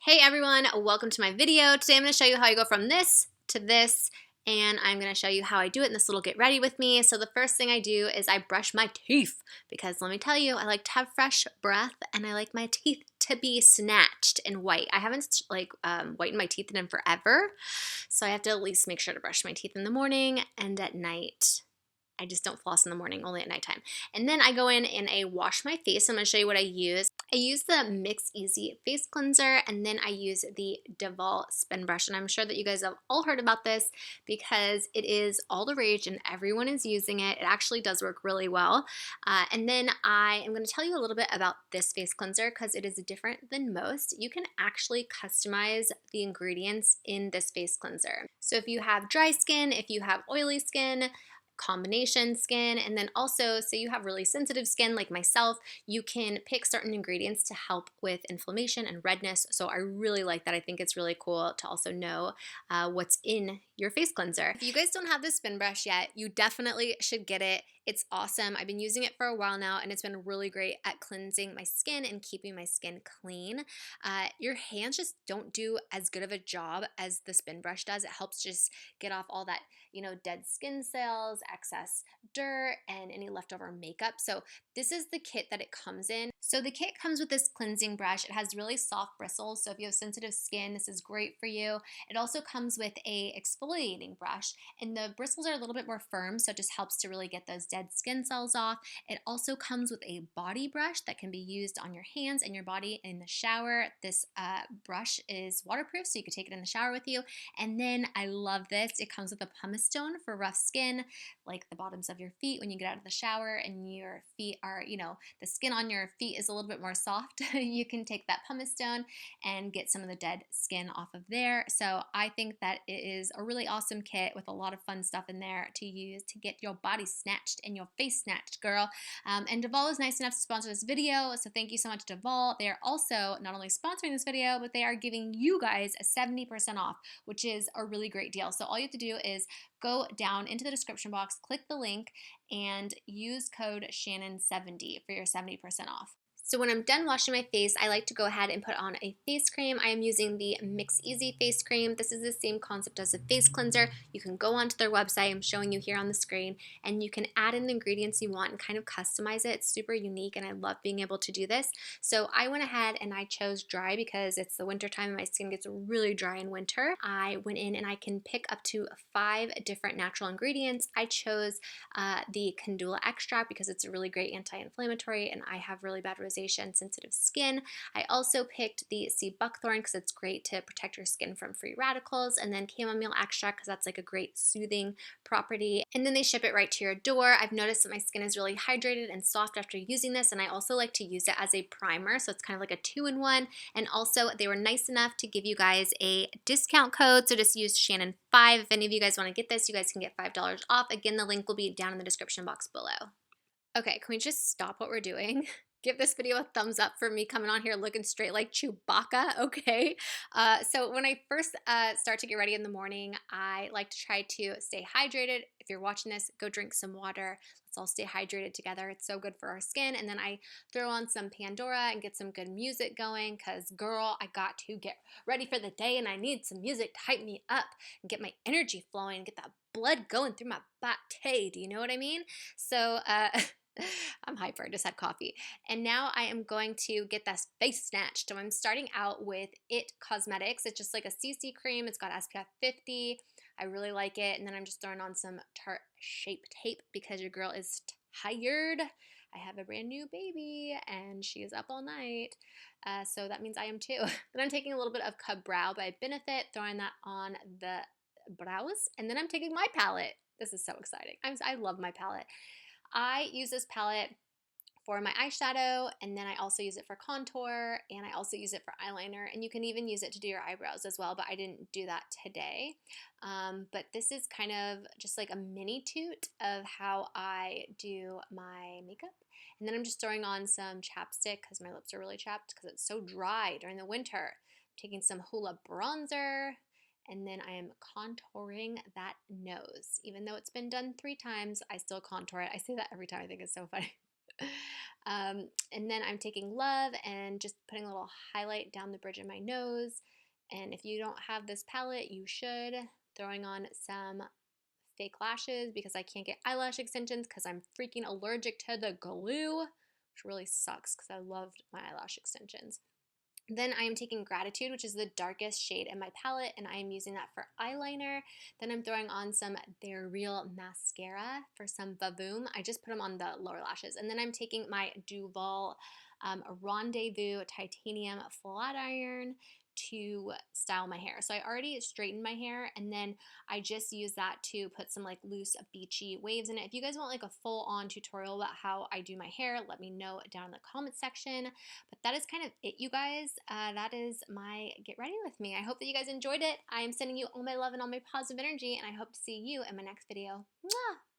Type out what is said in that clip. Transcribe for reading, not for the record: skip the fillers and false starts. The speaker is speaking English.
Hey everyone, welcome to my video. Today I'm going to show you how I go from this to this, and I'm going to show you how I do it in this little get ready with me. So the first thing I do is I brush my teeth, because let me tell you, I like to have fresh breath and I like my teeth to be snatched and white. I haven't whitened my teeth in them forever, so I have to at least make sure to brush my teeth in the morning and at night. I just don't floss in the morning, only at nighttime. And then I go in and I wash my face. I'm going to show you what I use. I use the Mix Easy face cleanser, and then I use the Deval spin brush. And I'm sure that you guys have all heard about this because it is all the rage and everyone is using it. It actually does work really well. And then I am going to tell you a little bit about this face cleanser because it is different than most. You can actually customize the ingredients in this face cleanser. So if you have dry skin, if you have oily skin, combination skin, and then also say you have really sensitive skin like myself, you can pick certain ingredients to help with inflammation and redness. So I really like that. I think it's really cool to also know what's in your face cleanser. If you guys don't have this spin brush yet, you definitely should get it. It's awesome. I've been using it for a while now, and it's been really great at cleansing my skin and keeping my skin clean. Your hands just don't do as good of a job as the spin brush does. It helps just get off all that, dead skin cells, excess dirt, and any leftover makeup. So this is the kit that it comes in. So the kit comes with this cleansing brush. It has really soft bristles, so if you have sensitive skin, this is great for you. It also comes with a exfoliating brush, and the bristles are a little bit more firm, so it just helps to really get those dead skin cells off. It also comes with a body brush that can be used on your hands and your body in the shower. This brush is waterproof, so you can take it in the shower with you. And then I love this. It comes with a pumice stone for rough skin, like the bottoms of your feet when you get out of the shower and your feet are, the skin on your feet is a little bit more soft. You can take that pumice stone and get some of the dead skin off of there. So I think that it is a really awesome kit with a lot of fun stuff in there to use to get your body snatched and your face snatched, girl. And Deval is nice enough to sponsor this video, so thank you so much, Deval. They are also not only sponsoring this video, but they are giving you guys a 70% off, which is a really great deal. So all you have to do is go down into the description box, click the link, and use code Channon70 for your 70% off. So when I'm done washing my face, I like to go ahead and put on a face cream. I am using the Mix Easy face cream. This is the same concept as a face cleanser. You can go onto their website, I'm showing you here on the screen, and you can add in the ingredients you want and kind of customize it. It's super unique, and I love being able to do this. So I went ahead and I chose dry because it's the winter time and my skin gets really dry in winter. I went in and I can pick up to 5 different natural ingredients. I chose the Candula extract because it's a really great anti-inflammatory, and I have really bad rosacea and sensitive skin. I also picked the sea buckthorn because it's great to protect your skin from free radicals, and then chamomile extract because that's like a great soothing property. And then they ship it right to your door. I've noticed that my skin is really hydrated and soft after using this, and I also like to use it as a primer, so it's kind of like a 2-in-1. And also they were nice enough to give you guys a discount code, so just use Channon5. If any of you guys want to get this, you guys can get $5 off. Again, the link will be down in the description box below. Okay, can we just stop what we're doing? Give this video a thumbs up for me coming on here looking straight like Chewbacca, okay? So when I first start to get ready in the morning, I like to try to stay hydrated. If you're watching this, go drink some water. Let's all stay hydrated together. It's so good for our skin. And then I throw on some Pandora and get some good music going because, girl, I got to get ready for the day and I need some music to hype me up and get my energy flowing and get that blood going through my body. Do you know what I mean? So, I'm hyper, I just had coffee. And now I am going to get this face snatched. So I'm starting out with It Cosmetics. It's just like a CC cream. It's got SPF 50. I really like it. And then I'm just throwing on some Tarte Shape Tape because your girl is tired. I have a brand new baby and she is up all night. So that means I am too. Then I'm taking a little bit of Cub Brow by Benefit, throwing that on the brows. And then I'm taking my palette. This is so exciting. I love my palette. I use this palette for my eyeshadow, and then I also use it for contour, and I also use it for eyeliner, and you can even use it to do your eyebrows as well, but I didn't do that today. But this is kind of just like a mini toot of how I do my makeup. And then I'm just throwing on some chapstick because my lips are really chapped because it's so dry during the winter. I'm taking some Hoola bronzer, and then I am contouring that nose. Even though it's been done 3 times, I still contour it. I say that every time. I think it's so funny. And then I'm taking Love and just putting a little highlight down the bridge of my nose. And if you don't have this palette, you should. Throwing on some fake lashes because I can't get eyelash extensions because I'm freaking allergic to the glue, which really sucks because I loved my eyelash extensions. Then I am taking Gratitude, which is the darkest shade in my palette, and I am using that for eyeliner. Then I'm throwing on some They're Real mascara for some vavoom. I just put them on the lower lashes. And then I'm taking my Duval Rendezvous Titanium Flat Iron to style my hair. So I already straightened my hair, and then I just use that to put some like loose beachy waves in it. If you guys want like a full-on tutorial about how I do my hair, let me know down in the comment section. But that is kind of it, you guys. That is my get ready with me. I hope that you guys enjoyed it. I am sending you all my love and all my positive energy, and I hope to see you in my next video. Mwah!